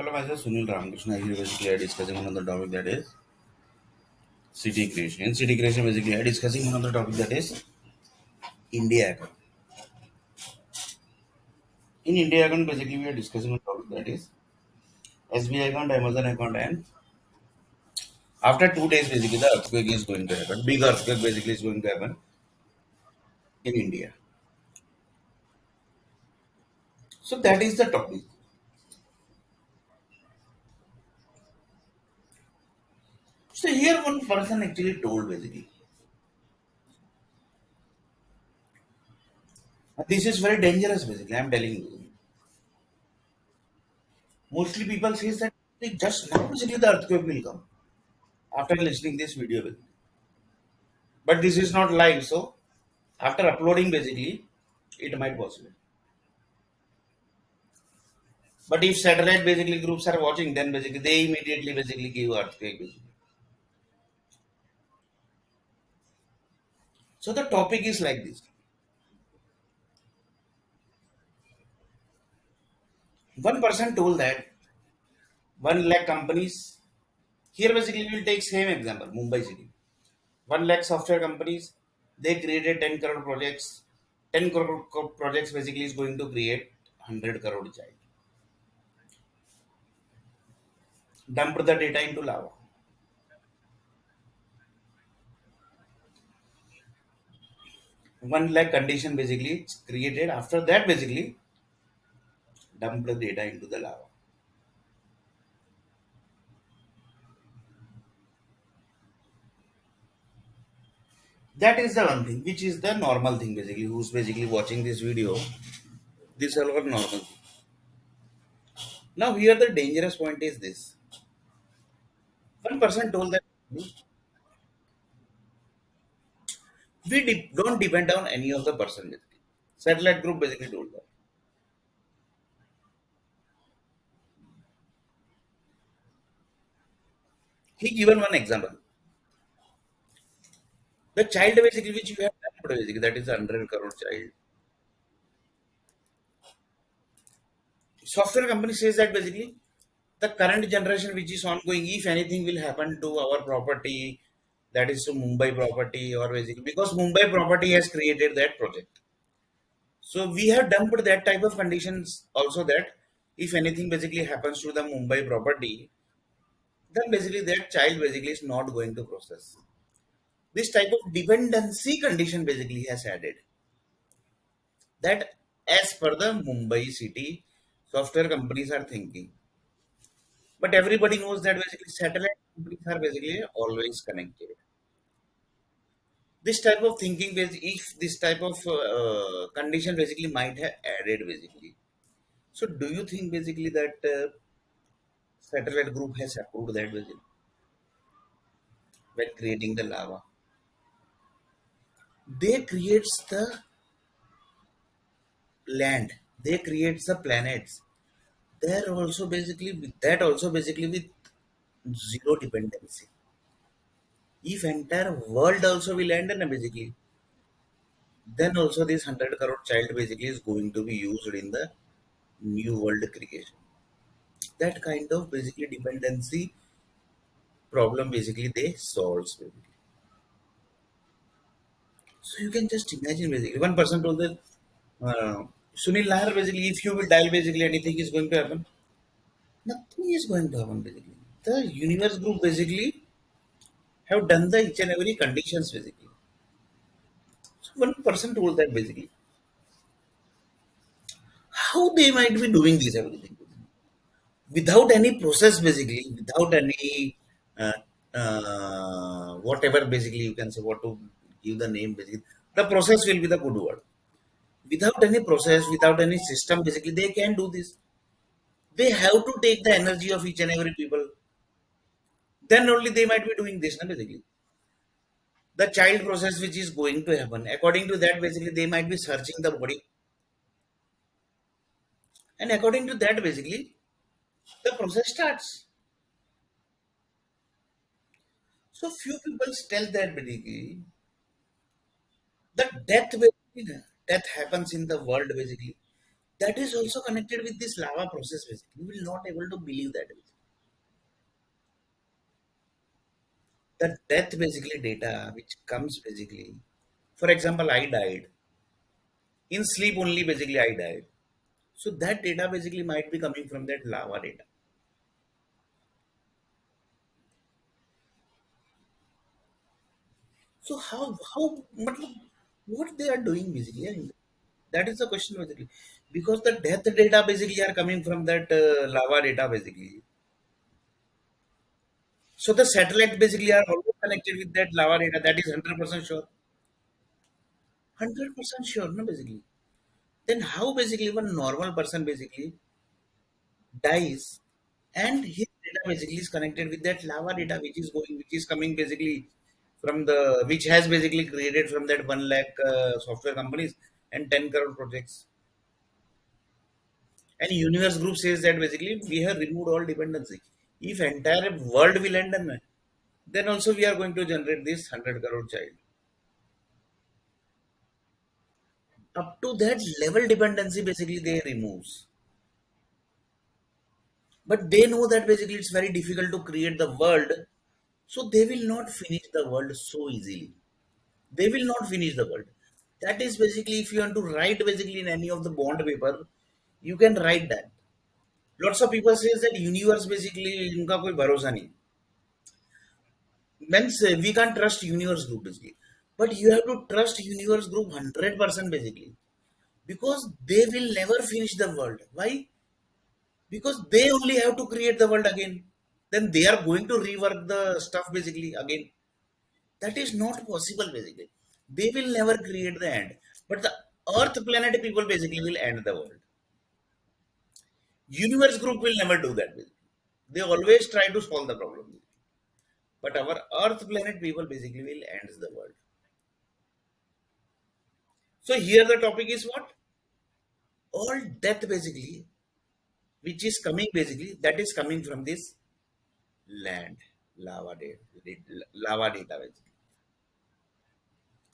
Hello, myself Sunil Ramakrishna. Here basically I discussing one of the topic that is city creation. In city creation, basically I discussing one of the topic that is India account. In India account, basically we are discussing one topic that is SBI account, Amazon account, and after 2 days, basically the earthquake is going to happen. Big earthquake basically is going to happen in India. So that is the topic. So here one person actually told basically this is very dangerous. Basically, I'm telling you. Mostly people says that just now basically the earthquake will come after listening this video. But this is not live, so after uploading basically it might possible. But if satellite basically groups are watching, then basically they immediately basically give earthquake basically. So the topic is like this. One person told that 1 lakh companies, here basically we'll take same example, Mumbai city. 1 lakh software companies, they created 10 crore projects. 10 crore projects basically is going to create 100 crore child. Dump the data into lava. 1 lakh condition basically it's created. After that basically dump the data into the lava. That is the one thing, which is the normal thing basically. Who's basically watching this video? This is our normal thing. Now here the dangerous point is this. One person told that don't depend on any of the person basically. Satellite group basically told that. He given one example. The child basically which you have done basically that is a 100 crore child. Software company says that basically the current generation which is ongoing, if anything will happen to our property, that is to Mumbai property or basically because Mumbai property has created that project. So we have dumped that type of conditions also that if anything basically happens to the Mumbai property, then basically that child basically is not going to process. This type of dependency condition basically has added that as per the Mumbai city software companies are thinking. But everybody knows that basically satellite companies are basically always connected. This type of thinking, if this type of condition basically might have added basically. So do you think basically that satellite group has approved that basically when creating the lava? They creates the land. They creates the planets. They're also basically that also basically with zero dependency. If entire world also will end and basically then also this 100 crore child basically is going to be used in the new world creation. That kind of basically dependency problem basically they solves basically. So you can just imagine basically one person told that uh, Sunil Lahar basically if you will dial basically anything is going to happen. Nothing is going to happen basically. The universe group basically have done the each and every conditions basically. So one person told that basically how they might be doing this everything without any process basically without any uh, whatever basically you can say what to give the name basically the process will be the good word without any process without any system basically they can do this. They have to take the energy of each and every people, then only they might be doing this na, basically the child process which is going to happen according to that basically they might be searching the body, and according to that basically the process starts. So few people tell that basically the death basically, death happens in the world basically That is also connected with this lava process. Basically, you will not able to believe that. The death basically data which comes basically. For example, I died in sleep only. Basically, I died. So that data basically might be coming from that lava data. So how matlab, what they are doing basically? And that is the question basically, because the death data basically are coming from that lava data basically. So the satellite basically are always connected with that lava data. That is 100% sure. 100% sure, no basically. Then how basically one normal person basically dies and his data basically is connected with that lava data which is going, which is coming basically from the, which has basically created from that 1 lakh software companies and 10 crore projects. And universe group says that basically we have removed all dependency. If entire world will end, then also we are going to generate this 100 crore child. Up to that level dependency basically they removes. But they know that basically it's very difficult to create the world, so they will not finish the world so easily. They will not finish the world. That is basically, if you want to write basically in any of the bond paper, you can write that. Lots of people says that universe basically इनका कोई भरोसा नहीं. Means we can't trust universe group basically. But you have to trust universe group 100% basically, because they will never finish the world. Why? Because they only have to create the world again. Then they are going to rework the stuff basically again. That is not possible basically. They will never create the end. But the Earth planet people basically will end the world. Universe group will never do that basically. They always try to solve the problem. But our Earth planet people basically will end the world. So here the topic is what? All death basically, which is coming basically, that is coming from this land, lava data basically.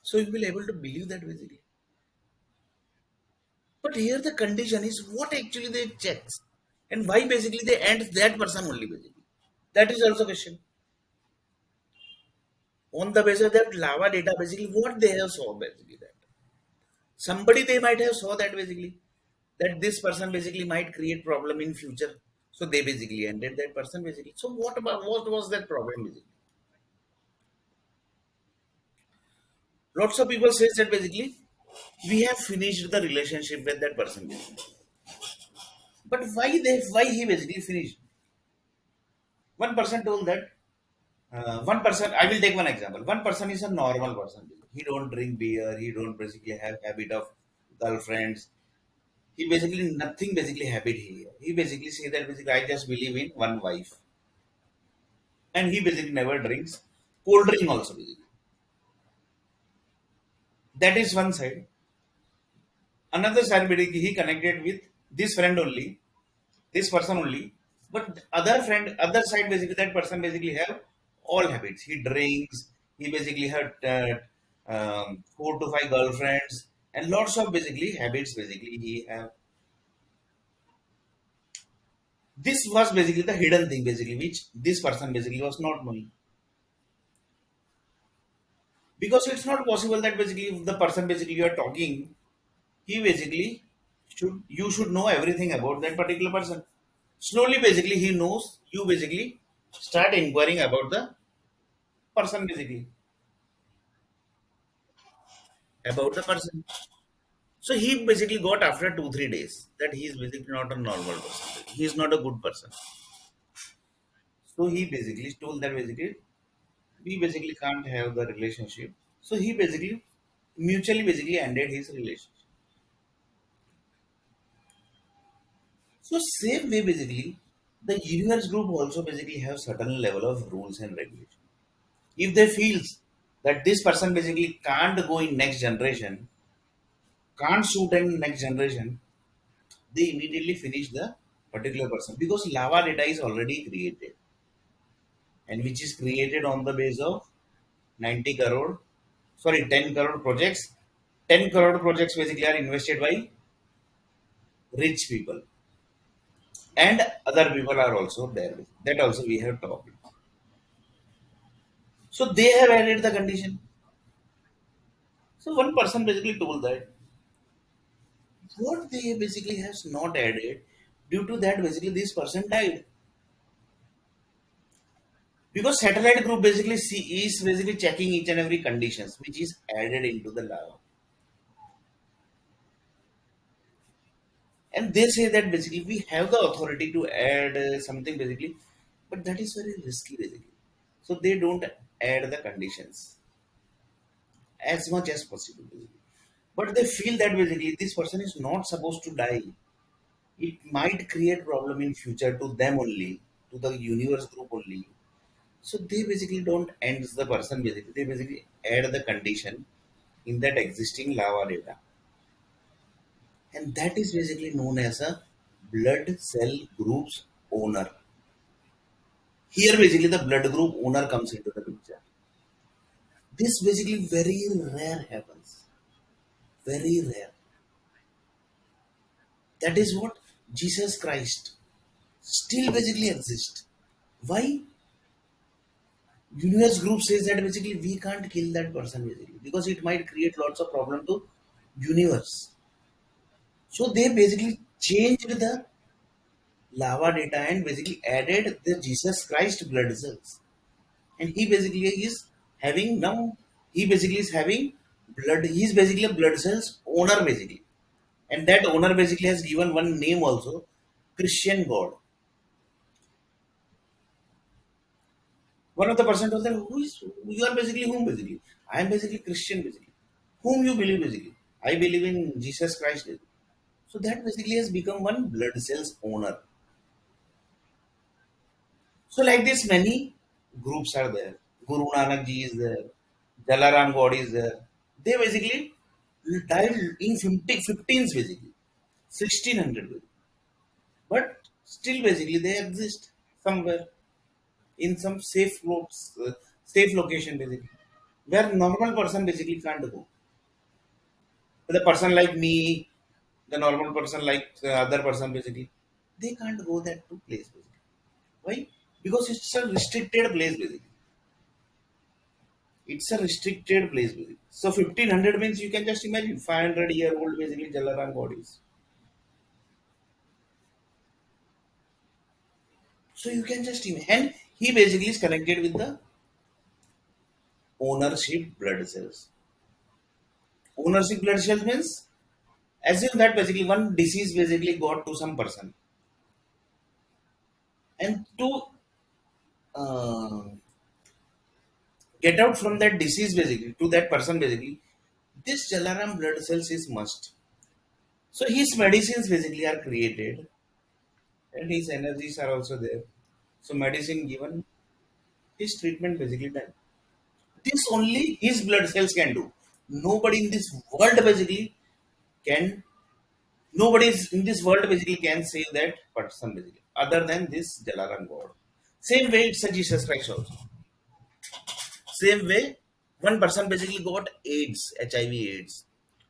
So you will able to believe that basically. But here the condition is what actually they check and why basically they end that person only basically. That is also question. On the basis of that lava data basically, what they have saw basically that. Somebody they might have saw that basically, that this person basically might create problem in future. So they basically ended that person basically. So what about, what was that problem basically? Lots of people says that basically we have finished the relationship with that person basically. But why he basically finished? One person told that one person, I will take one example. One person is a normal person. He don't drink beer. He don't basically have habit of girlfriends. He basically nothing basically habit here. He basically say that basically I just believe in one wife, and he basically never drinks cold drink also. Basically. That is one side. Another side basically he connected with this friend only, this person only. But other friend, other side basically that person basically have all habits. He drinks. He basically had 4 to 5 girlfriends and lots of basically habits. Basically, he have. This was basically the hidden thing basically, which this person basically was not knowing, because it's not possible that basically if the person basically you are talking, he basically you should know everything about that particular person. Slowly basically he knows, you basically start inquiring about the person basically, about the person. So he basically got after 2 3 days that he is basically not a normal person. He is not a good person. So he basically told that basically we basically can't have the relationship. So he basically mutually basically ended his relationship. So same way basically the universe group also basically have certain level of rules and regulation. If they feels that this person basically can't go in next generation, can't suit in next generation, they immediately finish the particular person, because lava data is already created, and which is created on the base of 90 crore, sorry, 10 crore projects. 10 crore projects basically are invested by rich people, and other people are also there. That also we have talked. So they have added the condition. So one person basically told that what they basically has not added, due to that basically this person died. Because satellite group basically is basically checking each and every conditions which is added into the law. And they say that basically we have the authority to add something basically, but that is very risky basically. So they don't add the conditions as much as possible basically. But they feel that basically this person is not supposed to die. It might create problem in future to them only, to the universe group only. So they basically don't end the person basically. They basically add the condition in that existing lava data. And that is basically known as a blood cell group's owner. Here basically the blood group owner comes into the picture. This basically very rare happens. Very rare. That is what Jesus Christ still basically exists. Why? Universe group says that basically we can't kill that person basically because it might create lots of problem to universe. So they basically changed the lava data and basically added the Jesus Christ blood cells. And he basically is having now he basically is having blood. He's basically a blood cells owner basically. And that owner basically has given one name also, Christian God. One of the person told them, who is you are basically whom basically? I am basically Christian basically. Whom you believe basically? I believe in Jesus Christ. Basically. So that basically has become one blood cells owner. So like this, many groups are there. Guru Nanak Ji is there. Jalaram God is there. They basically died in 15s basically, 1600 basically. But still basically they exist somewhere in some safe location basically, where normal person basically can't go. The person like me, the normal person like the other person basically, they can't go that to place basically. Why? Because it's a restricted place basically. It's a restricted place basically. So 1500 means you can just imagine 500-year old basically Jalaram bodies. So you can just imagine. And he basically is connected with the ownership blood cells. Ownership blood cells means assume that basically one disease basically got to some person. And to uh, get out from that disease basically to that person basically, this Jalaram blood cells is must. So his medicines basically are created and his energies are also there. So medicine given, his treatment basically done. This only his blood cells can do. Nobody in this world basically can. Nobody in this world basically can save that person basically, other than this Jalaram God. Same way it's a Jesus Christ also. Same way, one person basically got AIDS, HIV AIDS.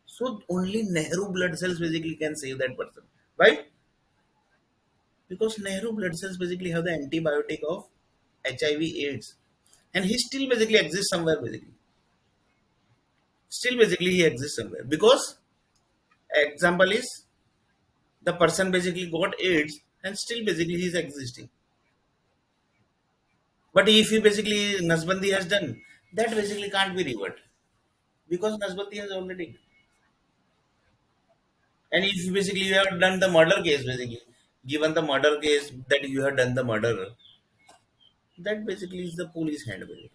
So only Nehru blood cells basically can save that person. Why? Because Nehru blood cells basically have the antibiotic of HIV AIDS. And he still basically exists somewhere basically. Still basically he exists somewhere. Because example is the person basically got AIDS and still basically he is existing. But if he basically Nasbandi has done, that basically can't be reversed. Because Nasbandi has already. And if basically you have done the murder case, basically, given the murder case that you have done the murder, that basically is the police hand. Basically.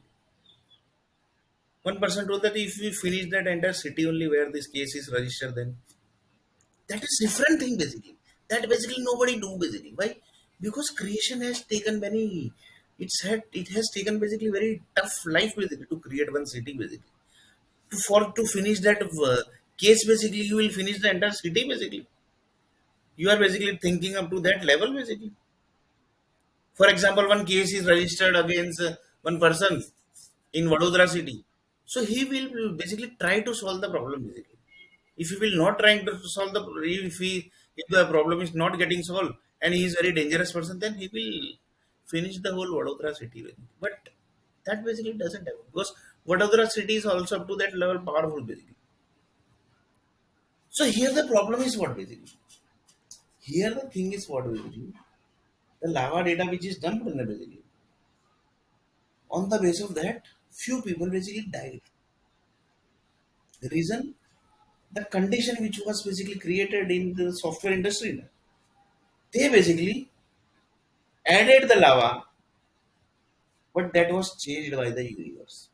One person told that if we finish that entire city only where this case is registered, then that is different thing basically. That basically nobody do basically. Why? Because creation has taken many. It has taken basically very tough life basically to create one city basically. To finish that case basically, you will finish the entire city basically. You are basically thinking up to that level basically. For example, one case is registered against one person in Vadodara city. So he will basically try to solve the problem basically. If he will not trying to solve the if he If the problem is not getting solved and he is very dangerous person, then he will finish the whole Vadodara city with. But that basically doesn't happen because Vadodara city is also up to that level powerful basically. So here the problem is what basically. Here the thing is what basically. The lava data which is dumped in the basically. On the base of that, few people basically died. The reason, the condition which was basically created in the software industry, they basically added the lava, but that was changed by the universe.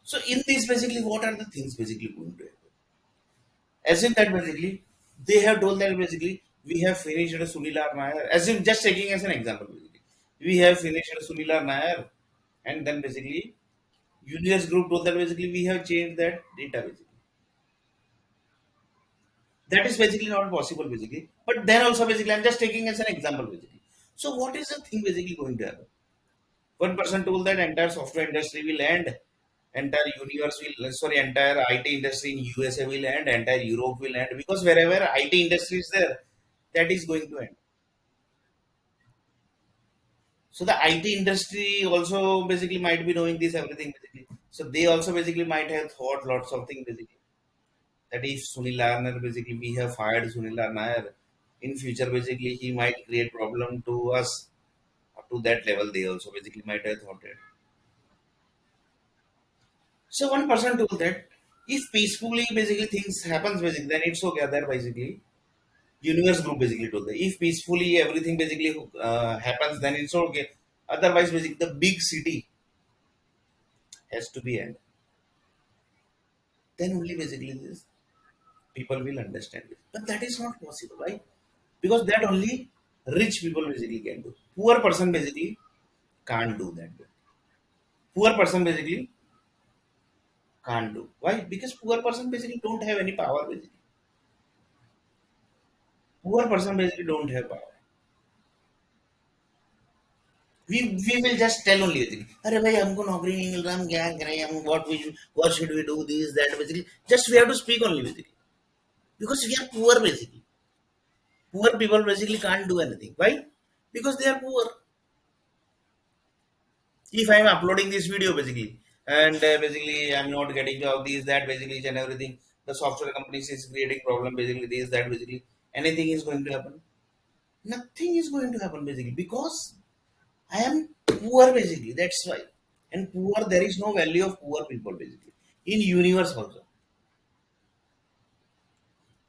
So in this basically, what are the things basically going to happen? As in that basically, they have told that basically we have finished Sunilar Nair. As in just taking as an example, basically, we have finished Sunilar Nair, and then basically universe group told that basically we have changed that data basically. That is basically not possible basically. But then also basically I'm just taking as an example basically. So what is the thing basically going to happen? One person told that entire software industry will end, entire universe will sorry, entire IT industry in USA will end, entire Europe will end because wherever IT industry is there, that is going to end. So the IT industry also basically might be knowing this everything basically. So they also basically might have thought lots of things basically. That if Sunil Nair basically we have fired Sunil Nair, in future basically he might create problem to us. Up to that level they also basically might have thought it. So one person told that if peacefully basically things happens basically then it's okay. Other basically universe group basically told that if peacefully everything basically happens then it's okay. Otherwise basically the big city has to be end. Then only basically this people will understand it. But that is not possible, right? Because that only rich people basically can do. Poor person basically can't do that. Poor person basically can't do. Why? Because poor person basically don't have any power basically. Poor person basically don't have power. We will just tell only basically. अरे भाई हमको नौकरी नहीं मिल रहा हम क्या करें हम what should we do this that basically just we have to speak only basically because we are poor basically. Poor people basically can't do anything. Why? Because they are poor. If I'm uploading this video basically and basically I'm not getting job this that basically each and everything, the software companies is creating problem basically this that basically anything is going to happen. Nothing is going to happen basically because I am poor basically. That's why. And poor, there is no value of poor people basically. In universe also.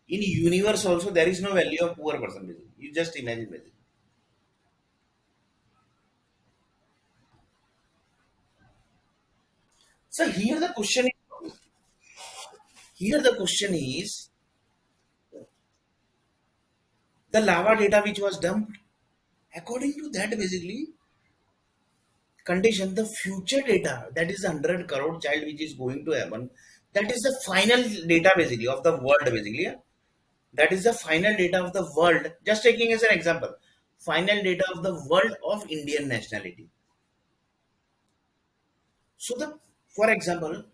In universe also, there is no value of poor person basically. You just imagine basically. So here the question is the lava data which was dumped. According to that basically condition, the future data that is 100 crore child which is going to happen, that is the final data basically of the world basically. Yeah? That is the final data of the world. Just taking as an example, final data of the world of Indian nationality. So the for example,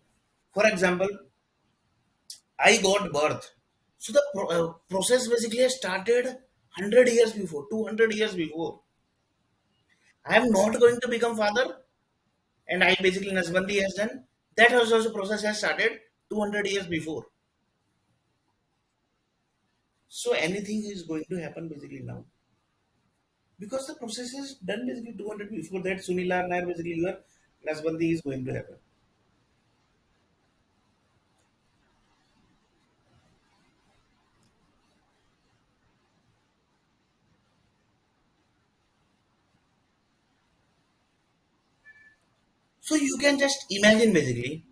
I got birth. So the process basically has started 100 years before, 200 years before. I am not going to become father, and I basically Nasbandi has done. That also process has started 200 years before. So anything is going to happen basically now. Because the process is done basically 200 before that Sunila Nair basically your Nasbandi is going to happen. So you can just imagine basically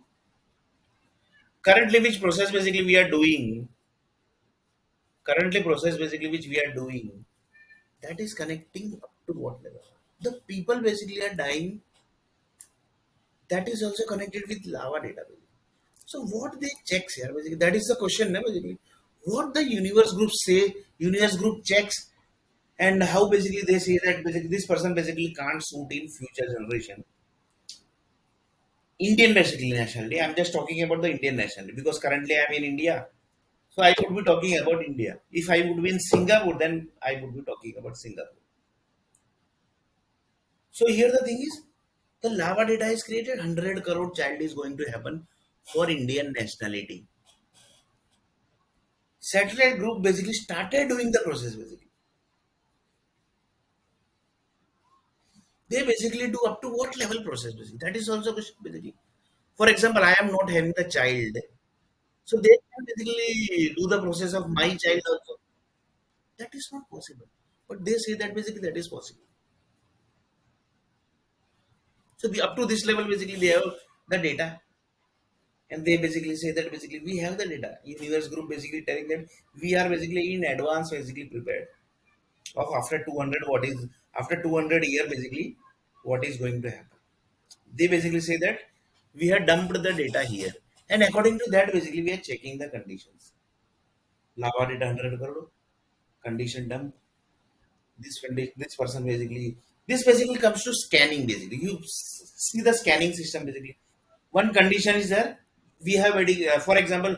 currently which process basically we are doing, currently process basically which we are doing, that is connecting up to what level? The people basically are dying, that is also connected with lava database. So what they checks here basically, that is the question na, basically. What the universe group say, universe group checks and how basically they say that basically this person basically can't suit in future generation. Indian basically nationality. I'm just talking about the Indian nationality because currently I'm in India. So I would be talking about India. If I would be in Singapore, then I would be talking about Singapore. So here the thing is, the lava data is created. 100 crore child is going to happen for Indian nationality. Satellite group basically started doing the process. Basically, they basically do up to what level process? Basically, that is also question. Basically, for example, I am not having the child, so they can basically do the process of my child also. That is not possible. But they say that basically that is possible. So the, up to this level, basically they have the data, and they basically say that basically we have the data. Universe group basically telling them we are basically in advance, basically prepared of after 200 what is after 200 year basically what is going to happen. They basically say that we have dumped the data here, and according to that, basically we are checking the conditions. Lava data 100 crore condition dump. This person basically this basically comes to scanning. Basically, you see the scanning system. Basically, one condition is there. We have already, for example,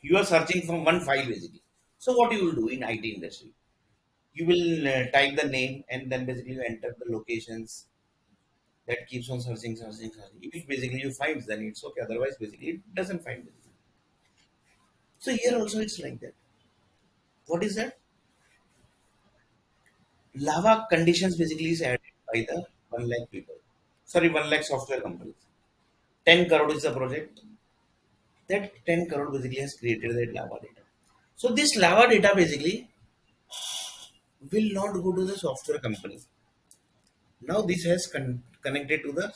you are searching from one file basically. So what you will do in IT industry? You will type the name and then basically you enter the locations that keeps on searching, searching, searching. If basically you find, then it's okay. Otherwise, basically it doesn't find. Basically. So here also it's like that. What is that? Lava conditions basically is added by the 1 lakh people. Sorry, 1 lakh software companies. 10 crore is the project. That 10 crore basically has created that lava data. So this lava data basically will not go to the software company. Now this has connected to the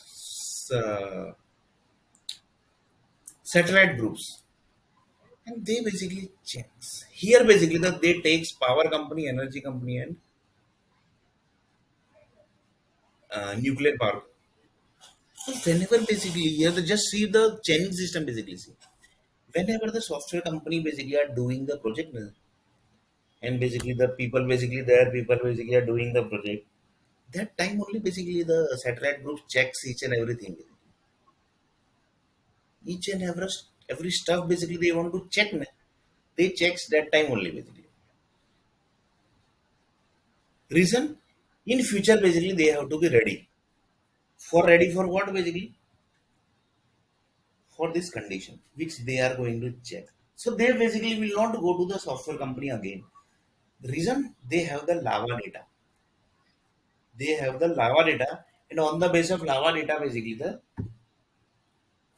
satellite groups, and they basically checks. Here basically that they takes power company, energy company, and nuclear power. So whenever basically here they just see the chaining system basically see. Whenever the software company basically are doing the project, and basically the people basically their people basically are doing the project, that time only basically the satellite group checks each and everything. Each and every stuff basically they want to check. They checks that time only basically. Reason? In future basically they have to be ready. For ready for what basically? For this condition which they are going to check. So they basically will not go to the software company again. Reason? They have the lava data. They have the lava data, and on the base of lava data basically the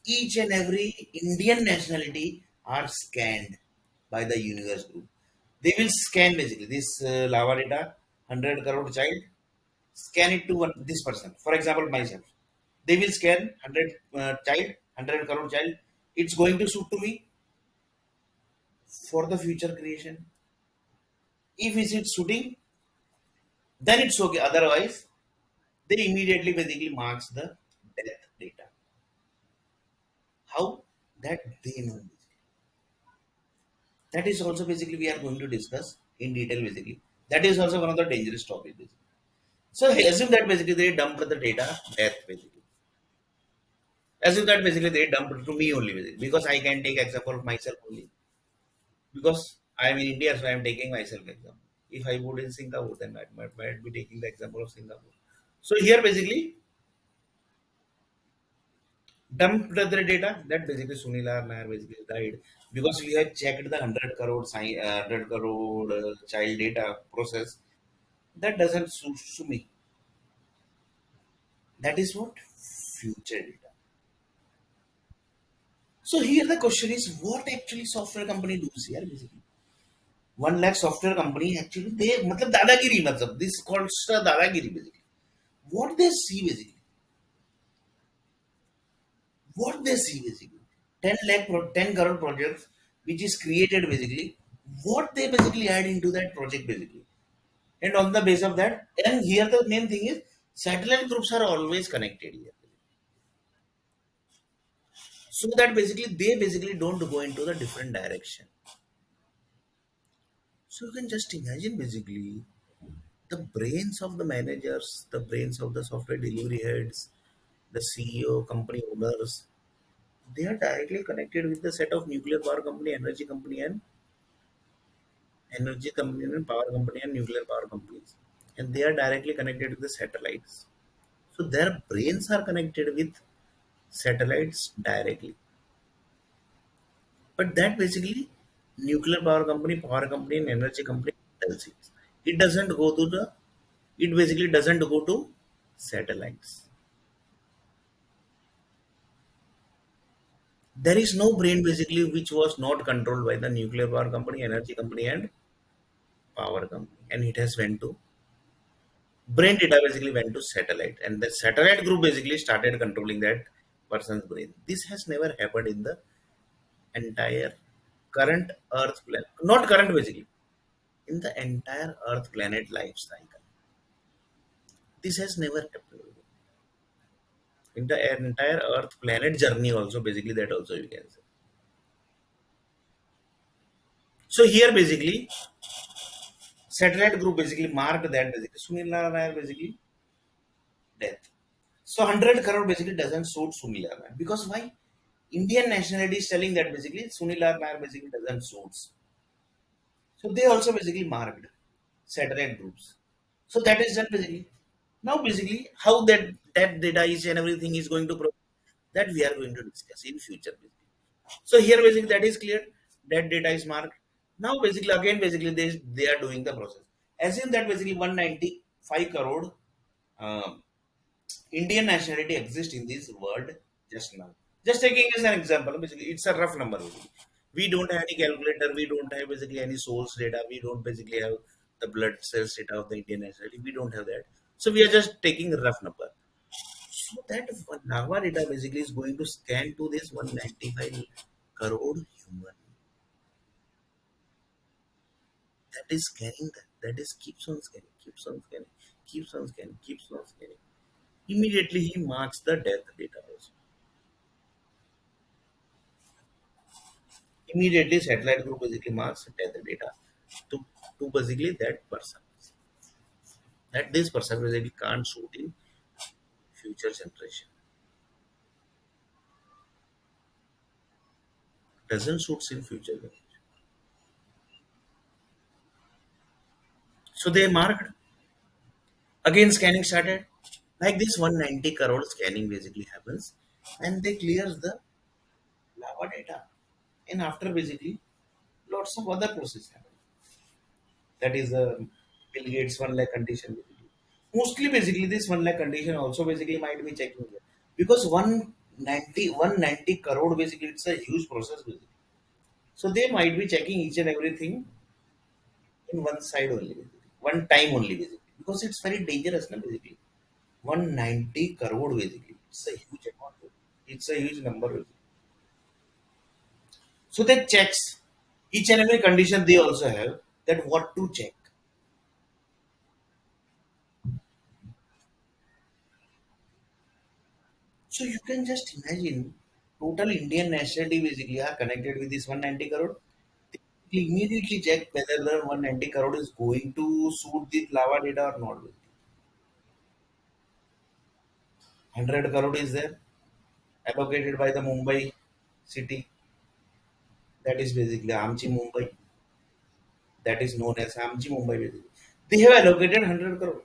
each and every Indian nationality are scanned by the universe group. They will scan basically this lava data, 100 crore child, scan it to this person. For example, myself. They will scan 100 child, 100 crore child. It's going to suit to me for the future creation. If it's shooting, then it's okay. Otherwise, they immediately basically marks the death data. How? That they know. That is also basically we are going to discuss in detail basically. That is also one of the dangerous topics. Basically. So assume that basically they dumped the data death basically. Assume that basically they dumped to me only basically because I can take example of myself only because I am in India, so I am taking myself example. If I would in Singapore, then I might be taking the example of Singapore. So here basically dumped the data that basically Sunil R. Nair basically died because we had checked the 100 crore 100 crore child data process. That doesn't suit me. That is what future data. So here the question is, what actually software company does here basically? 1 lakh software company actually they matlab dadagiri matlab this called dadagiri basically. What they see basically, what they see basically, 10 lakh 10 crore projects which is created basically, what they basically add into that project basically, and on the base of that, and here the main thing is satellite groups are always connected here, so that basically they basically don't go into the different direction. So you can just imagine basically the brains of the managers, the brains of the software delivery heads, the CEO, company owners, they are directly connected with the set of nuclear power company, energy company and power company and nuclear power companies. And they are directly connected with the satellites. So their brains are connected with satellites directly. But that basically nuclear power company and energy company tells it. It doesn't go to the it basically doesn't go to satellites. There is no brain basically which was not controlled by the nuclear power company, energy company, and power company, and it has went to brain data basically went to satellite, and the satellite group basically started controlling that person's brain. This has never happened in the entire current Earth planet, not current basically, in the entire Earth planet life cycle. This has never happened in the entire Earth planet journey. Also, basically that also you can say. So here basically satellite group basically marked that basically Sunil Narayana basically death. So 100 crore basically doesn't suit Sunil Narayana because why? Indian nationality is telling that basically Sunil Narayana basically doesn't suits. So they also basically marked satellite groups. So that is done basically. Now basically how that data is and everything is going to that we are going to discuss in future basically. So here basically that is clear. That data is marked. Now basically again basically they are doing the process. Assume that basically 195 crore um, Indian nationality exists in this world just now. Just taking as an example, basically it's a rough number. Basically. We don't have any calculator, we don't have basically any source data, we don't basically have the blood cells data of the Indian nationality, we don't have that. So we are just taking a rough number. So that Nava data basically is going to scan to this 195 crore human. That is scanning that. That is keeps on scanning, keeps on scanning, keeps on scanning, keeps on scanning. Immediately he marks the death data also. Immediately satellite group basically marks death data to basically that person. That this person basically can't shoot in future generation. Doesn't shoot in future generation. So they marked. Again scanning started. Like this 190 crore scanning basically happens and they clears the lava data. And after basically lots of other process happen. That is the Bill Gates 1 lakh condition basically. Mostly basically this 1 lakh condition also basically might be checking here. Because 190 crore basically it's a huge process basically. So they might be checking each and everything in one side only basically. One time only basically. Because it's very dangerous now basically. 190 crore basically. It's a huge amount. It's a huge number basically. So they checks each and every condition they also have that what to check. So you can just imagine total Indian nationality basically are connected with this 190 crore. They immediately check whether the 190 crore is going to suit this lava data or not. 100 crore is there allocated by the Mumbai city. That is basically Amchi Mumbai. That is known as Amchi Mumbai basically. They have allocated 100 crore.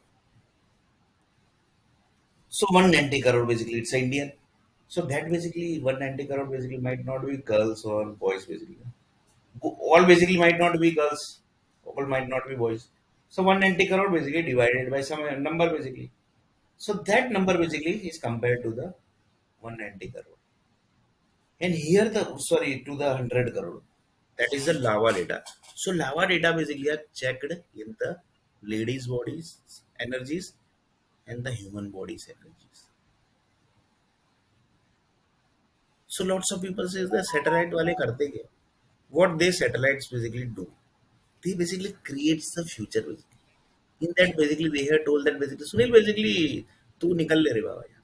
So 190 crore basically it's a Indian. So that basically 190 crore basically might not be girls or boys basically. All basically might not be girls, all might not be boys. So 190 crore basically divided by some number basically. So that number basically is compared to the 190 crore. And here the sorry to the 100 crore. That is the lava data. So lava data basically are checked in the ladies' bodies energies and the human bodies energies. So lots of people says the satellite wale karte kya? What they satellites basically do? They basically creates the future basically. In that basically they have told that basically Sunil basically तू निकल ले रे बाबा यहाँ.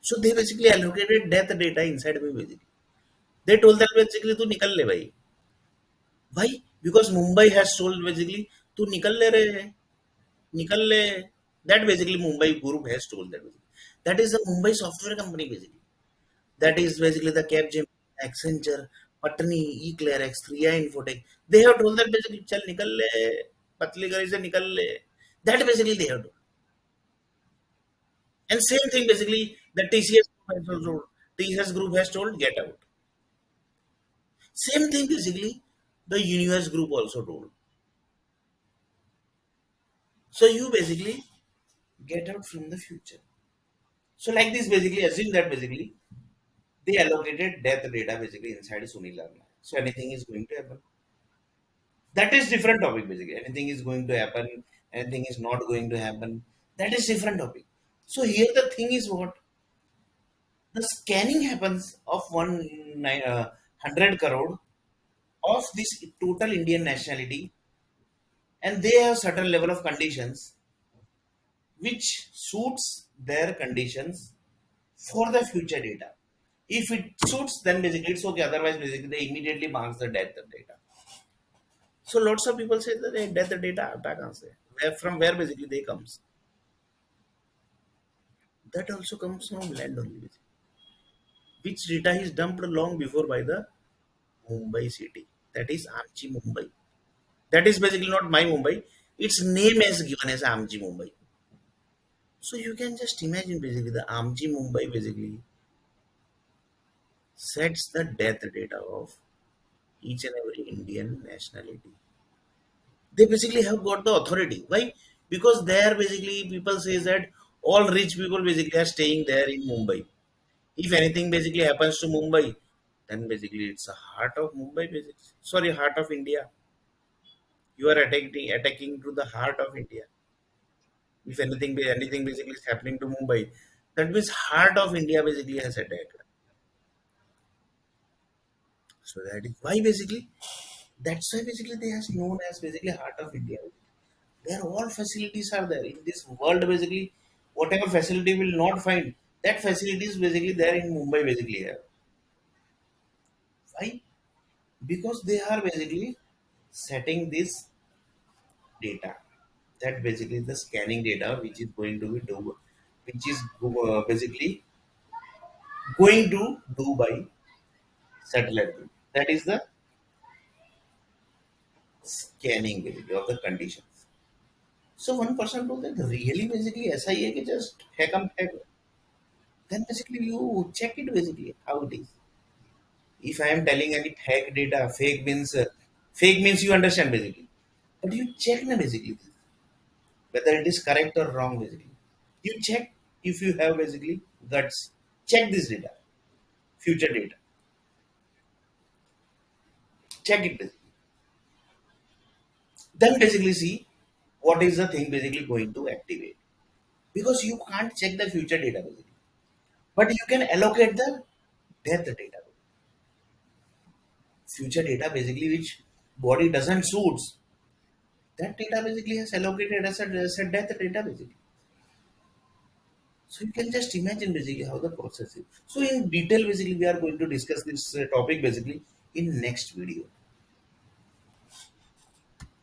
So they basically allocated death data inside me basically. They told that basically तू निकल ले भाई. Why? Because Mumbai has told basically तू निकल ले रे निकल ले. That basically Mumbai group has told that basically. That is the Mumbai software company basically. That is basically the Capgemini, Accenture, Patni, Eclairx, 3i Infotech. They have told that basically, chal nikal le, patli gali se nikal le. That basically they have told. And same thing basically the TCS group has also, TCS group has told get out. Same thing basically the Universe group also told. So you basically get out from the future. So like this basically assume that basically they allocated death data basically inside Sunil Larna. So anything is going to happen. That is different topic basically. Anything is going to happen, anything is not going to happen. That is different topic. So here the thing is what the scanning happens of 100 crore of this total Indian nationality, and they have certain level of conditions which suits their conditions for the future data. If it suits, then basically it's okay. Otherwise, basically they immediately marks the death data. So lots of people say that they death data आता कहाँ से? Where from where basically they comes. That also comes from land only, basically. Which data is dumped long before by the Mumbai city. That is Amchi Mumbai. That is basically not my Mumbai. Its name is given as Amchi Mumbai. So you can just imagine basically the Amchi Mumbai basically sets the death data of each and every Indian nationality. They basically have got the authority. Why? Because there basically people say that all rich people basically are staying there in Mumbai. If anything basically happens to Mumbai, then basically it's a heart of Mumbai basically. Sorry, heart of India. You are attacking to the heart of India. If anything basically is happening to Mumbai, that means heart of India basically has attacked. So that is why basically that's why basically they has known as basically heart of India. There all facilities are there in this world basically. Whatever facility will not find, that facility is basically there in Mumbai basically here. Why? Because they are basically setting this data. That basically the scanning data which is going to be do, which is basically going to do by satellite. That is the scanning basically of the conditions. So one person told that really basically SIA ke just hack. Then basically you check it basically how it is. If I am telling any fake data, fake means you understand basically. But you check na basically whether it is correct or wrong basically. You check if you have basically guts. Check this data, future data. Check it basically. Then basically see what is the thing basically going to activate. Because you can't check the future data basically. But you can allocate the death data. Future data basically which body doesn't suits. That data basically has allocated as a death data basically. So you can just imagine basically how the process is. So in detail basically we are going to discuss this topic basically in next video.